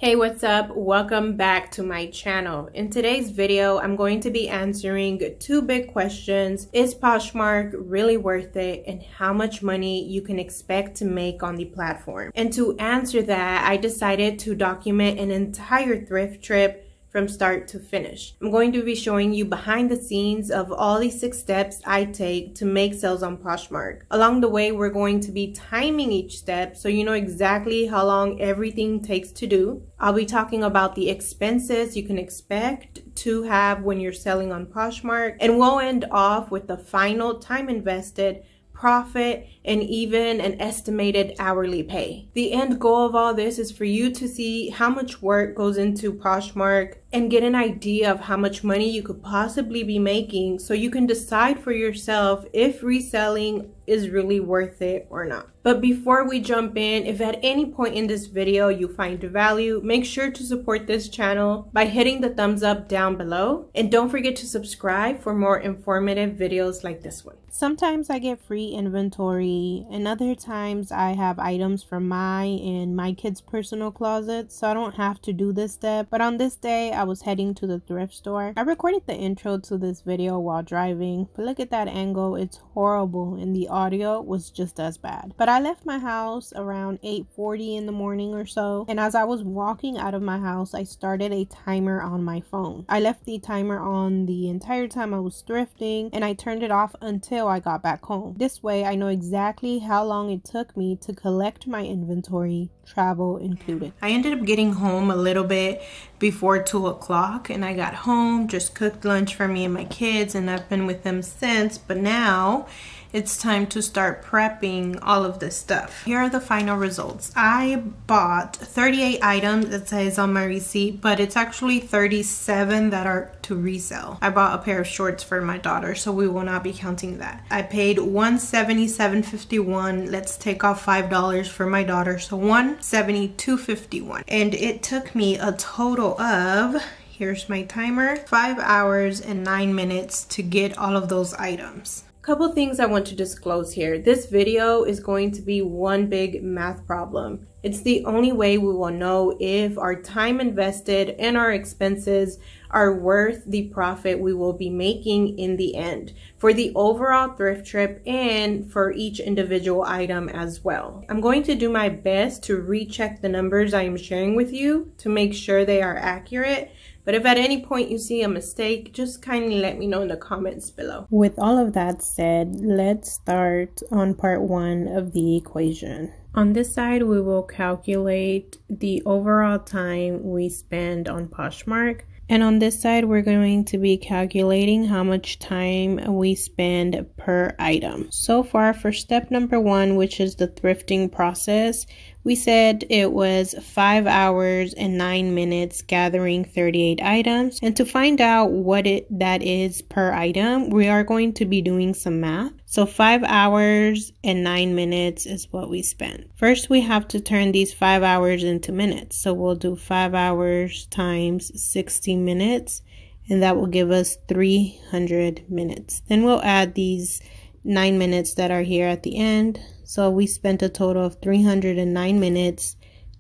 Hey, what's up? Welcome back to my channel. In today's video, I'm going to be answering two big questions. Is Poshmark really worth it? And how much money you can expect to make on the platform? And to answer that, I decided to document an entire thrift trip from start to finish. I'm going to be showing you behind the scenes of all the 6 steps I take to make sales on Poshmark. Along the way, we're going to be timing each step so you know exactly how long everything takes to do. I'll be talking about the expenses you can expect to have when you're selling on Poshmark, and we'll end off with the final time invested, profit, and even an estimated hourly pay. The end goal of all this is for you to see how much work goes into Poshmark and get an idea of how much money you could possibly be making so you can decide for yourself if reselling is really worth it or not. But before we jump in, if at any point in this video you find value, make sure to support this channel by hitting the thumbs up down below. And don't forget to subscribe for more informative videos like this one. Sometimes I get free inventory, and other times I have items from my and my kids' personal closets, so I don't have to do this step. But on this day, I was heading to the thrift store. I recorded the intro to this video while driving, but look at that angle, it's horrible, and the audio was just as bad. But I left my house around 8:40 in the morning or so, and as I was walking out of my house, I started a timer on my phone. I left the timer on the entire time I was thrifting, and I turned it off until I got back home. This way I know exactly how long it took me to collect my inventory, travel included. I ended up getting home a little bit before 2 o'clock, and I got home, just cooked lunch for me and my kids, and I've been with them since. But now it's time to start prepping all of this stuff. Here are the final results. I bought 38 items, it says on my receipt, but it's actually 37 that are to resell. I bought a pair of shorts for my daughter, so we will not be counting that. I paid $177.51. Let's take off $5 for my daughter, so $172.51. And it took me a total of, here's my timer, 5 hours and 9 minutes to get all of those items. Couple things I want to disclose here. This video is going to be one big math problem. It's the only way we will know if our time invested and our expenses are worth the profit we will be making in the end for the overall thrift trip and for each individual item as well. I'm going to do my best to recheck the numbers I am sharing with you to make sure they are accurate. But if at any point you see a mistake, just kindly let me know in the comments below. With all of that said, let's start on part 1 of the equation. On this side, we will calculate the overall time we spend on Poshmark. And on this side, we're going to be calculating how much time we spend per item. So far, for step number 1, which is the thrifting process, we said it was 5 hours and 9 minutes gathering 38 items. And to find out what that is per item, we are going to be doing some math. So 5 hours and 9 minutes is what we spent. First, we have to turn these 5 hours into minutes. So we'll do 5 hours times 60 minutes, and that will give us 300 minutes. Then we'll add these 9 minutes that are here at the end. So we spent a total of 309 minutes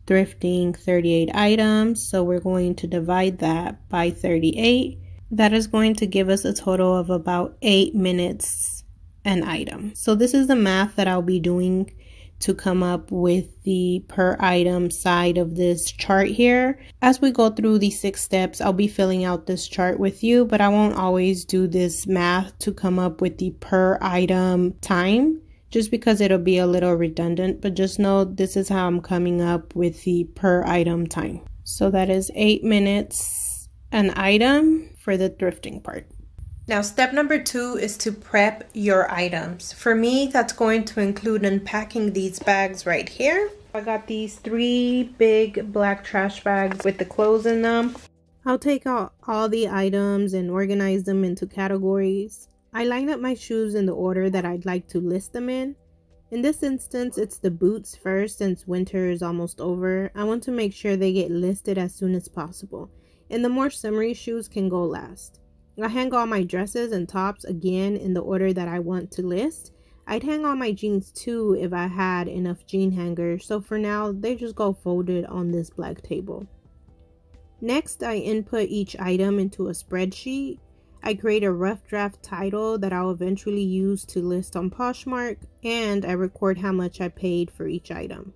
thrifting 38 items. So we're going to divide that by 38. That is going to give us a total of about 8 minutes an item. So this is the math that I'll be doing to come up with the per item side of this chart here. As we go through the 6 steps, I'll be filling out this chart with you, but I won't always do this math to come up with the per item time, just because it'll be a little redundant. But just know this is how I'm coming up with the per item time. So that is 8 minutes an item for the thrifting part. Now, step number 2 is to prep your items. For me, that's going to include unpacking these bags right here. I got these 3 big black trash bags with the clothes in them. I'll take out all the items and organize them into categories. I line up my shoes in the order that I'd like to list them in. In this instance, it's the boots first since winter is almost over. I want to make sure they get listed as soon as possible, and the more summery shoes can go last. I hang all my dresses and tops again in the order that I want to list. I'd hang on my jeans too if I had enough jean hangers, so for now they just go folded on this black table. Next, I input each item into a spreadsheet. I create a rough draft title that I'll eventually use to list on Poshmark, and I record how much I paid for each item.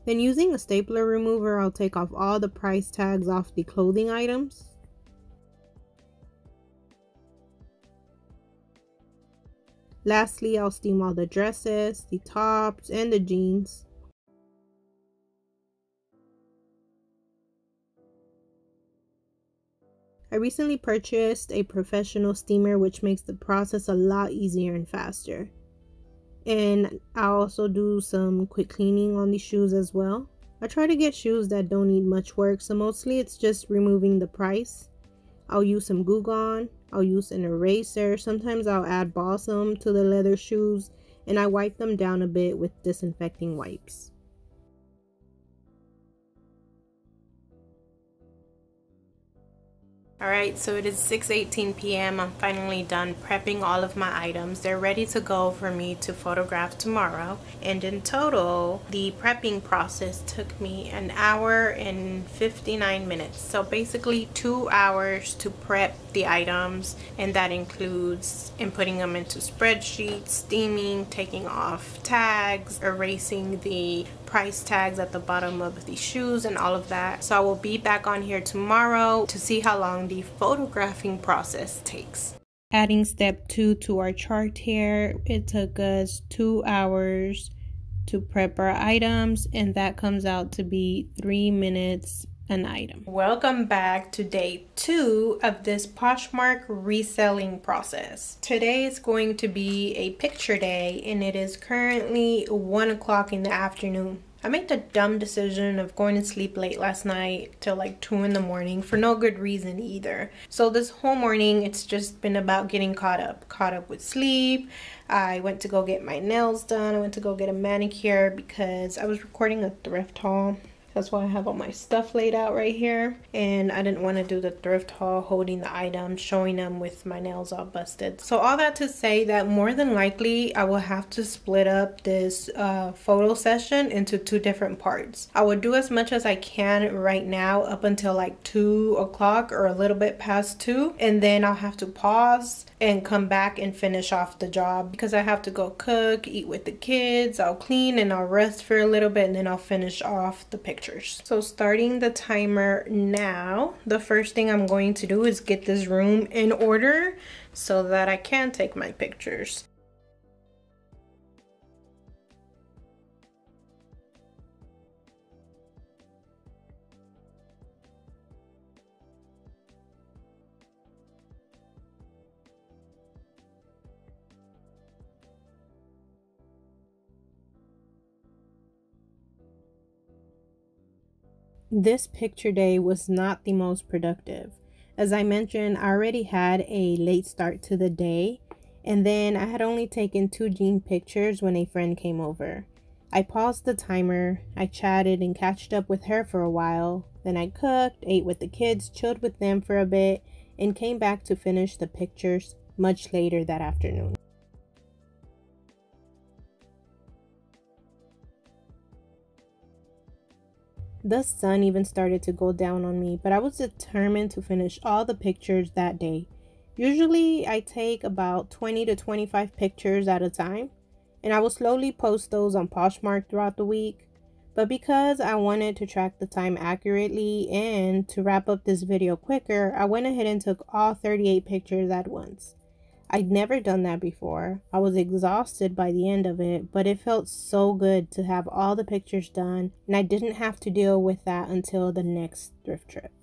Then using a stapler remover, I'll take off all the price tags off the clothing items. Lastly, I'll steam all the dresses, the tops, and the jeans. I recently purchased a professional steamer, which makes the process a lot easier and faster. And I'll also do some quick cleaning on the shoes as well. I try to get shoes that don't need much work, so mostly it's just removing the price. I'll use some Glue Gun, I'll use an eraser, sometimes I'll add balsam to the leather shoes, and I wipe them down a bit with disinfecting wipes. Alright, so it is 6:18 p.m. I'm finally done prepping all of my items. They're ready to go for me to photograph tomorrow. And in total, the prepping process took me 1 hour and 59 minutes. So basically 2 hours to prep the items, and that includes inputting them into spreadsheets, steaming, taking off tags, erasing the price tags at the bottom of the shoes, and all of that. So I will be back on here tomorrow to see how long the photographing process takes. Adding step 2 to our chart here, it took us 2 hours to prep our items, and that comes out to be 3 minutes an item. Welcome back to day 2 of this Poshmark reselling process. Today is going to be a picture day, and it is currently 1 o'clock in the afternoon. I made the dumb decision of going to sleep late last night till like 2 in the morning for no good reason either. So this whole morning it's just been about getting caught up with sleep. I went to go get my nails done. I went to go get a manicure because I was recording a thrift haul. That's why I have all my stuff laid out right here. And I didn't want to do the thrift haul holding the items, showing them with my nails all busted. So all that to say that more than likely I will have to split up this photo session into 2 different parts. I will do as much as I can right now up until like 2 o'clock or a little bit past 2. And then I'll have to pause and come back and finish off the job because I have to go cook, eat with the kids, I'll clean, and I'll rest for a little bit, and then I'll finish off the pictures. So starting the timer now, the first thing I'm going to do is get this room in order so that I can take my pictures. This picture day was not the most productive. As I mentioned, I already had a late start to the day, and then I had only taken 2 jean pictures when a friend came over. I paused the timer, I chatted and catched up with her for a while, then I cooked, ate with the kids, chilled with them for a bit, and came back to finish the pictures much later that afternoon. The sun even started to go down on me, but I was determined to finish all the pictures that day. Usually I take about 20 to 25 pictures at a time, and I will slowly post those on Poshmark throughout the week. But because I wanted to track the time accurately and to wrap up this video quicker, I went ahead and took all 38 pictures at once. I'd never done that before. I was exhausted by the end of it, but it felt so good to have all the pictures done, and I didn't have to deal with that until the next thrift trip.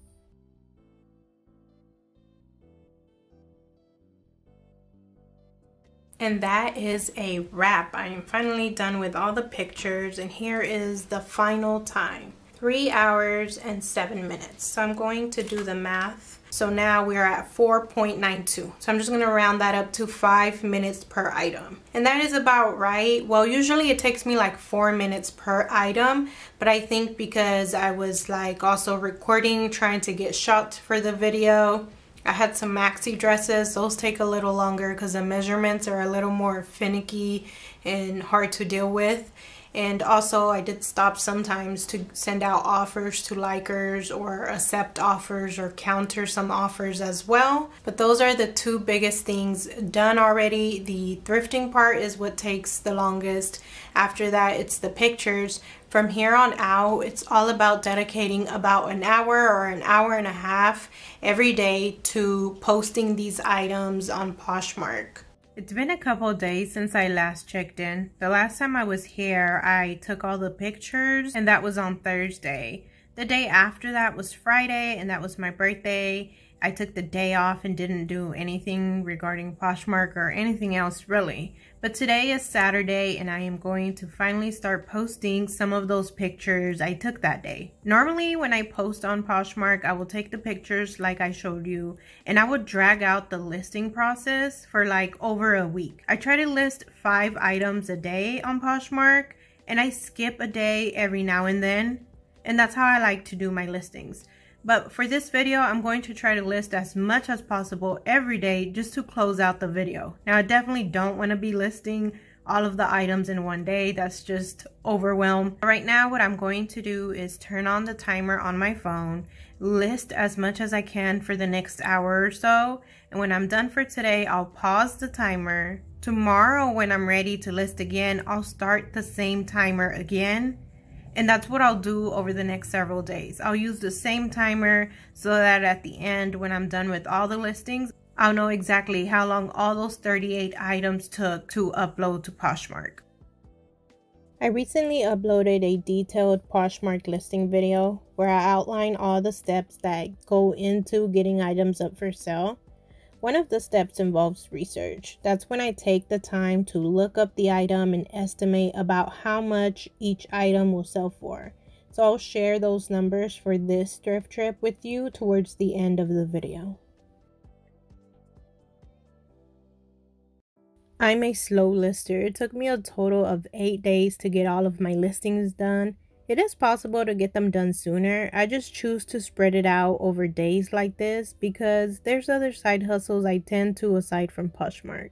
And that is a wrap. I am finally done with all the pictures, and here is the final time. 3 hours and 7 minutes. So I'm going to do the math. So now we're at 4.92. So I'm just gonna round that up to 5 minutes per item. And that is about right. Well, usually it takes me like 4 minutes per item, but I think because I was like also recording, trying to get shots for the video, I had some maxi dresses. Those take a little longer because the measurements are a little more finicky and hard to deal with. And also I did stop sometimes to send out offers to likers or accept offers or counter some offers as well. But those are the two biggest things done already. The thrifting part is what takes the longest. After that, it's the pictures. From here on out, it's all about dedicating about an hour or an hour and a half every day to posting these items on Poshmark. It's been a couple of days since I last checked in. The last time I was here, I took all the pictures, and that was on Thursday. The day after that was Friday, and that was my birthday. I took the day off and didn't do anything regarding Poshmark or anything else really. But today is Saturday, and I am going to finally start posting some of those pictures I took that day. Normally when I post on Poshmark, I will take the pictures like I showed you, and I would drag out the listing process for like over a week. I try to list 5 items a day on Poshmark, and I skip a day every now and then, and that's how I like to do my listings. But for this video, I'm going to try to list as much as possible every day just to close out the video. Now, I definitely don't want to be listing all of the items in one day. That's just overwhelmed. Right now, what I'm going to do is turn on the timer on my phone, list as much as I can for the next hour or so. And when I'm done for today, I'll pause the timer. Tomorrow, when I'm ready to list again, I'll start the same timer again. And that's what I'll do over the next several days. I'll use the same timer so that at the end, when I'm done with all the listings, I'll know exactly how long all those 38 items took to upload to Poshmark. I recently uploaded a detailed Poshmark listing video where I outline all the steps that go into getting items up for sale. One of the steps involves research. That's when I take the time to look up the item and estimate about how much each item will sell for. So I'll share those numbers for this thrift trip with you towards the end of the video. I'm a slow lister. It took me a total of 8 days to get all of my listings done. It is possible to get them done sooner. I just choose to spread it out over days like this because there's other side hustles I tend to aside from Poshmark.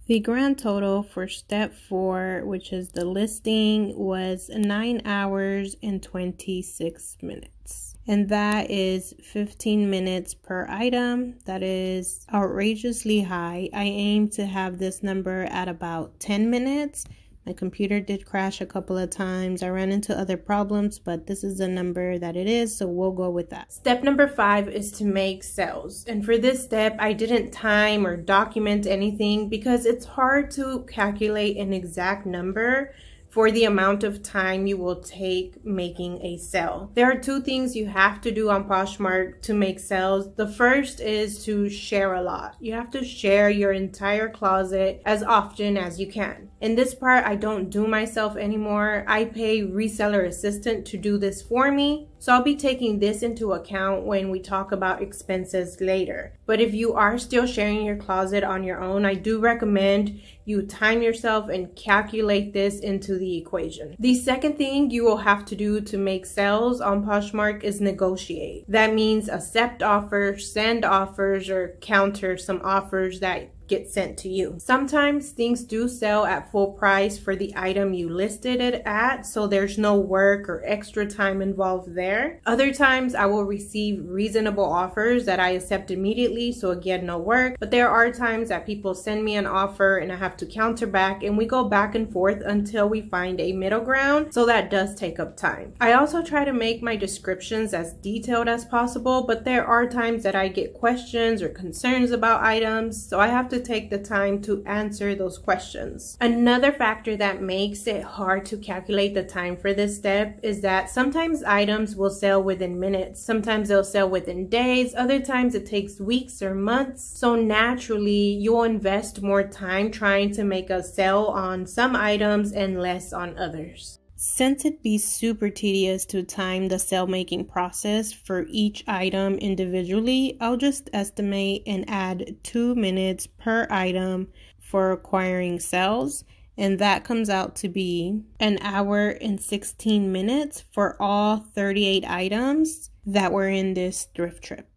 The grand total for step 4, which is the listing, was 9 hours and 26 minutes. And that is 15 minutes per item. That is outrageously high. I aim to have this number at about 10 minutes. My computer did crash a couple of times. I ran into other problems, but this is the number that it is, so we'll go with that. Step number 5 is to make sales. And for this step, I didn't time or document anything because it's hard to calculate an exact number for the amount of time you will take making a sale. There are 2 things you have to do on Poshmark to make sales. The first is to share a lot. You have to share your entire closet as often as you can. In this part, I don't do myself anymore. I pay Reseller Assistant to do this for me. So I'll be taking this into account when we talk about expenses later. But if you are still sharing your closet on your own, I do recommend you time yourself and calculate this into the equation. The second thing you will have to do to make sales on Poshmark is negotiate. That means accept offers, send offers, or counter some offers that get sent to you. Sometimes things do sell at full price for the item you listed it at, so there's no work or extra time involved there. Other times I will receive reasonable offers that I accept immediately, so again, no work. But there are times that people send me an offer and I have to counter back, and we go back and forth until we find a middle ground, so that does take up time. I also try to make my descriptions as detailed as possible, but there are times that I get questions or concerns about items, so I have to take the time to answer those questions. Another factor that makes it hard to calculate the time for this step is that sometimes items will sell within minutes, sometimes they'll sell within days, other times it takes weeks or months. So naturally, you'll invest more time trying to make a sale on some items and less on others. Since it'd be super tedious to time the sale making process for each item individually, I'll just estimate and add 2 minutes per item for acquiring sales, and that comes out to be 1 hour and 16 minutes for all 38 items that were in this thrift trip.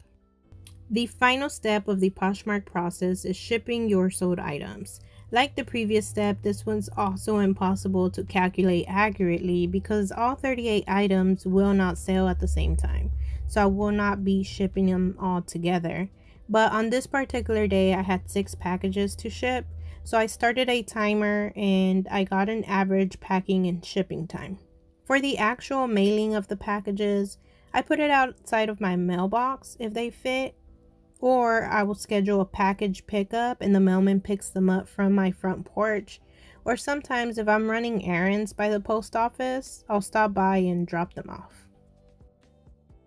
The final step of the Poshmark process is shipping your sold items. Like the previous step, this one's also impossible to calculate accurately because all 38 items will not sell at the same time. So I will not be shipping them all together. But on this particular day, I had 6 packages to ship. So I started a timer and I got an average packing and shipping time. For the actual mailing of the packages, I put it outside of my mailbox if they fit. Or I will schedule a package pickup and the mailman picks them up from my front porch. Or sometimes if I'm running errands by the post office, I'll stop by and drop them off.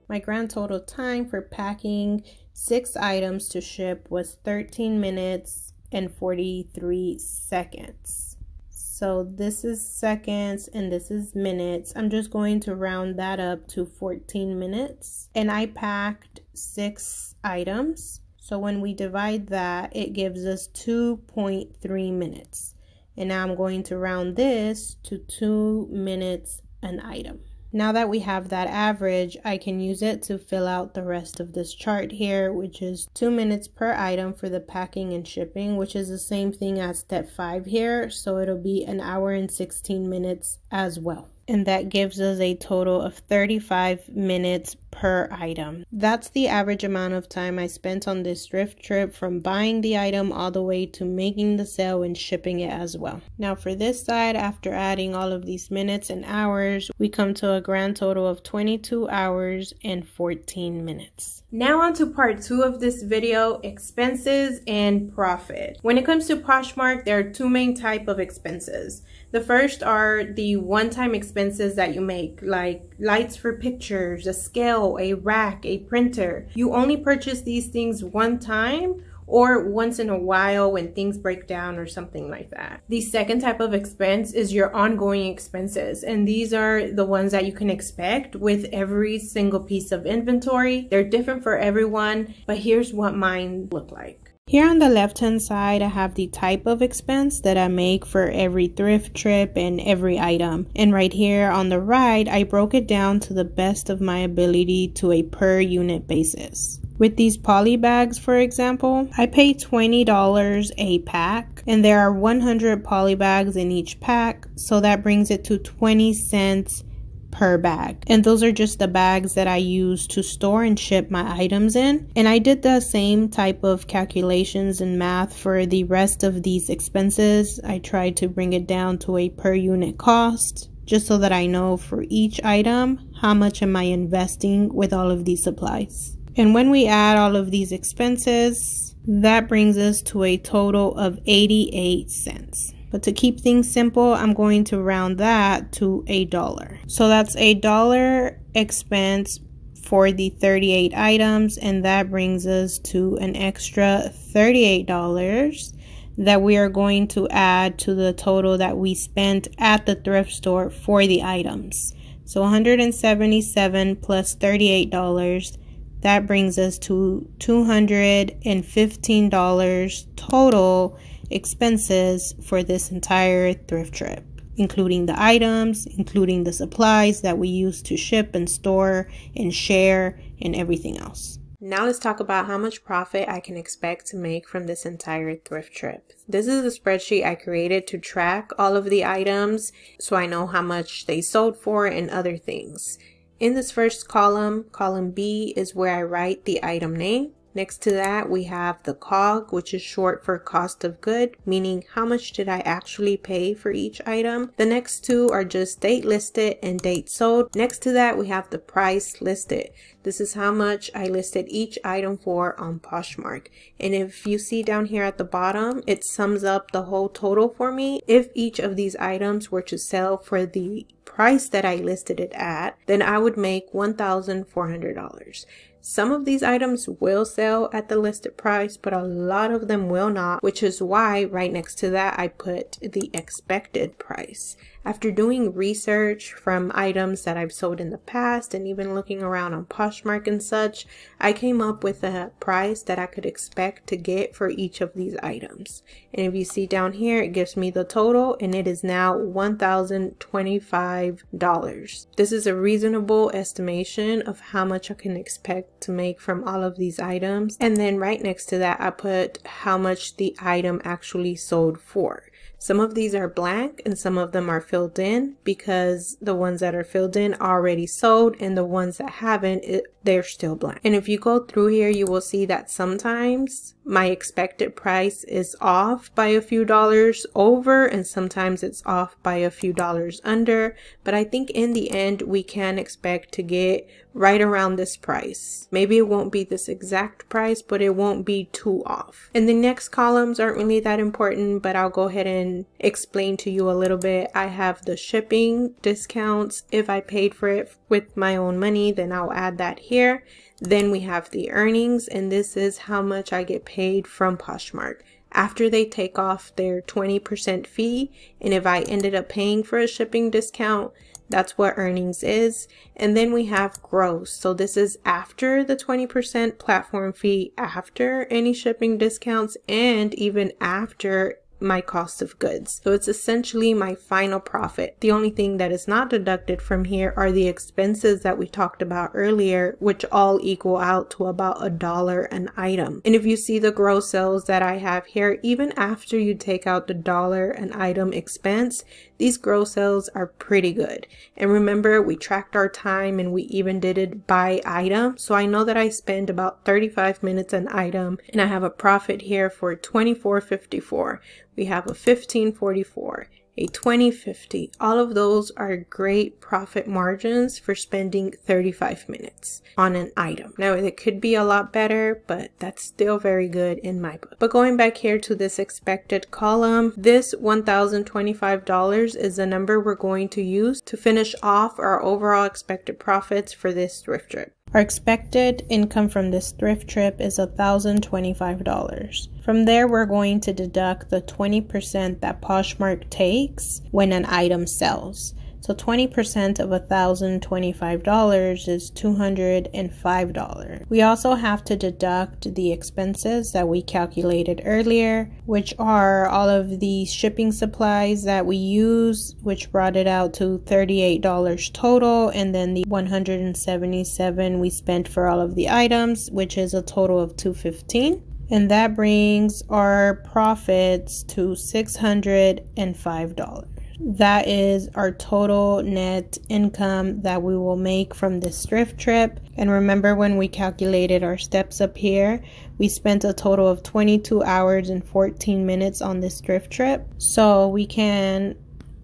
My grand total time for packing 6 items to ship was 13 minutes and 43 seconds. So this is seconds and this is minutes. I'm just going to round that up to 14 minutes. And I packed 6 items. So when we divide that, it gives us 2.3 minutes. And now I'm going to round this to 2 minutes an item. Now that we have that average, I can use it to fill out the rest of this chart here, which is 2 minutes per item for the packing and shipping, which is the same thing as step 5 here. So it'll be 1 hour and 16 minutes as well. And that gives us a total of 35 minutes per item. That's the average amount of time I spent on this thrift trip, from buying the item all the way to making the sale and shipping it as well. Now for this side, after adding all of these minutes and hours, we come to a grand total of 22 hours and 14 minutes. Now on to part 2 of this video, expenses and profit. When it comes to Poshmark, there are 2 main types of expenses. The first are the one-time expenses that you make, like lights for pictures, a scale, a rack, a printer. You only purchase these things one time or once in a while when things break down or something like that. The second type of expense is your ongoing expenses, and these are the ones that you can expect with every single piece of inventory. They're different for everyone, but here's what mine look like. Here on the left hand side, I have the type of expense that I make for every thrift trip and every item. And right here on the right, I broke it down to the best of my ability to a per unit basis. With these poly bags, for example, I pay $20 a pack, and there are 100 poly bags in each pack, so that brings it to 20 cents per bag. And those are just the bags that I use to store and ship my items in. And I did the same type of calculations and math for the rest of these expenses. I tried to bring it down to a per unit cost, just so that I know for each item how much am I investing with all of these supplies. And when we add all of these expenses, that brings us to a total of 88 cents. But to keep things simple, I'm going to round that to $1. So that's $1 expense for the 38 items, and that brings us to an extra $38 that we are going to add to the total that we spent at the thrift store for the items. So 177 plus $38, that brings us to $215 total expenses for this entire thrift trip, including the items, including the supplies that we use to ship and store and share and everything else. Now let's talk about how much profit I can expect to make from this entire thrift trip. This is a spreadsheet I created to track all of the items so I know how much they sold for and other things. In this first column, column B, is where I write the item name. Next to that, we have the COG, which is short for cost of good, meaning how much did I actually pay for each item. The next 2 are just date listed and date sold. Next to that, we have the price listed. This is how much I listed each item for on Poshmark. And if you see down here at the bottom, it sums up the whole total for me. If each of these items were to sell for the price that I listed it at, then I would make $1,400. Some of these items will sell at the listed price, but a lot of them will not, which is why right next to that I put the expected price. After doing research from items that I've sold in the past and even looking around on Poshmark and such, I came up with a price that I could expect to get for each of these items. And if you see down here, it gives me the total and it is now $1,025. This is a reasonable estimation of how much I can expect to make from all of these items. And then right next to that, I put how much the item actually sold for. Some of these are blank and some of them are filled in because the ones that are filled in are already sold and the ones that haven't, they're still blank. And if you go through here, you will see that sometimes my expected price is off by a few dollars over and sometimes it's off by a few dollars under. But I think in the end, we can expect to get right around this price. Maybe it won't be this exact price, but it won't be too off. And the next columns aren't really that important, but I'll go ahead and explain to you a little bit. I have the shipping discounts. If I paid for it with my own money, then I'll add that here. Then we have the earnings, and this is how much I get paid from Poshmark after they take off their 20% fee. And if I ended up paying for a shipping discount, that's what earnings is. And then we have gross. So this is after the 20% platform fee, after any shipping discounts, and even after my cost of goods. So it's essentially my final profit. The only thing that is not deducted from here are the expenses that we talked about earlier, which all equal out to about $1 an item. And if you see the gross sales that I have here, even after you take out the $1 an item expense, these gross sales are pretty good. And remember, we tracked our time and we even did it by item. So I know that I spend about 35 minutes an item and I have a profit here for $24.54. We have a $15.44, a $20.50. All of those are great profit margins for spending 35 minutes on an item. Now, it could be a lot better, but that's still very good in my book. But going back here to this expected column, this $1,025 is the number we're going to use to finish off our overall expected profits for this thrift trip. Our expected income from this thrift trip is $1,025. From there, we're going to deduct the 20% that Poshmark takes when an item sells. So 20% of $1,025 is $205. We also have to deduct the expenses that we calculated earlier, which are all of the shipping supplies that we use, which brought it out to $38 total, and then the $177 we spent for all of the items, which is a total of $215. And that brings our profits to $605. That is our total net income that we will make from this thrift trip. And remember, when we calculated our steps up here, we spent a total of 22 hours and 14 minutes on this thrift trip. So we can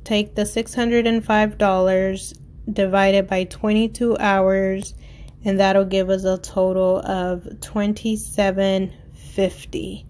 take the $605 divided by 22 hours, and that'll give us a total of $27.50.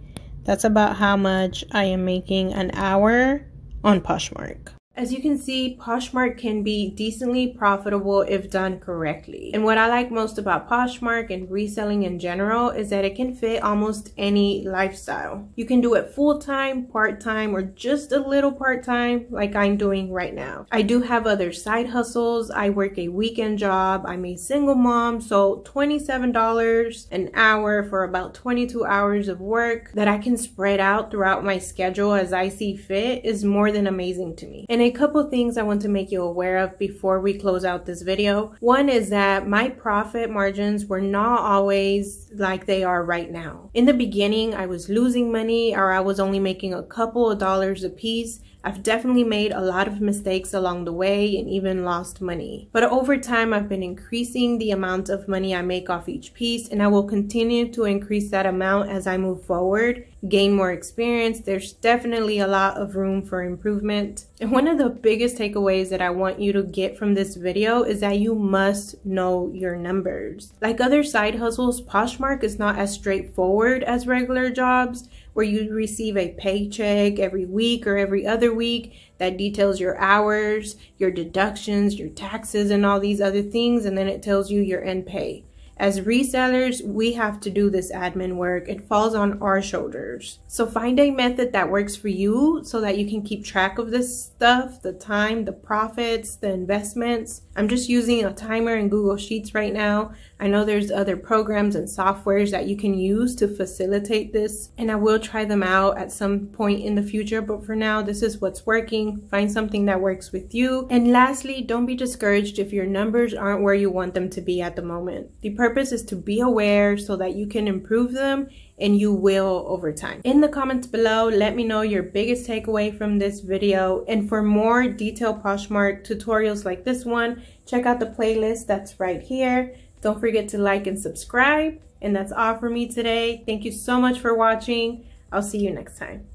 That's about how much I am making an hour on Poshmark. As you can see, Poshmark can be decently profitable if done correctly. And what I like most about Poshmark and reselling in general is that it can fit almost any lifestyle. You can do it full-time, part-time, or just a little part-time like I'm doing right now. I do have other side hustles. I work a weekend job. I'm a single mom, so $27 an hour for about 22 hours of work that I can spread out throughout my schedule as I see fit is more than amazing to me. And a couple things I want to make you aware of before we close out this video. One is that my profit margins were not always like they are right now. In the beginning, I was losing money, or I was only making a couple of dollars a piece. I've definitely made a lot of mistakes along the way and even lost money. But over time, I've been increasing the amount of money I make off each piece, and I will continue to increase that amount as I move forward, gain more experience. There's definitely a lot of room for improvement. And one of the biggest takeaways that I want you to get from this video is that you must know your numbers. Like other side hustles, Poshmark is not as straightforward as regular jobs, where you receive a paycheck every week or every other week that details your hours, your deductions, your taxes, and all these other things, and then it tells you your end pay. As resellers, we have to do this admin work. It falls on our shoulders. So find a method that works for you so that you can keep track of this stuff, the time, the profits, the investments. I'm just using a timer in Google Sheets right now. I know there's other programs and softwares that you can use to facilitate this, and I will try them out at some point in the future, but for now, this is what's working. Find something that works with you. And lastly, don't be discouraged if your numbers aren't where you want them to be at the moment. The purpose is to be aware so that you can improve them, and you will over time. In the comments below, let me know your biggest takeaway from this video. And for more detailed Poshmark tutorials like this one, check out the playlist that's right here. Don't forget to like and subscribe. And that's all for me today. Thank you so much for watching. I'll see you next time.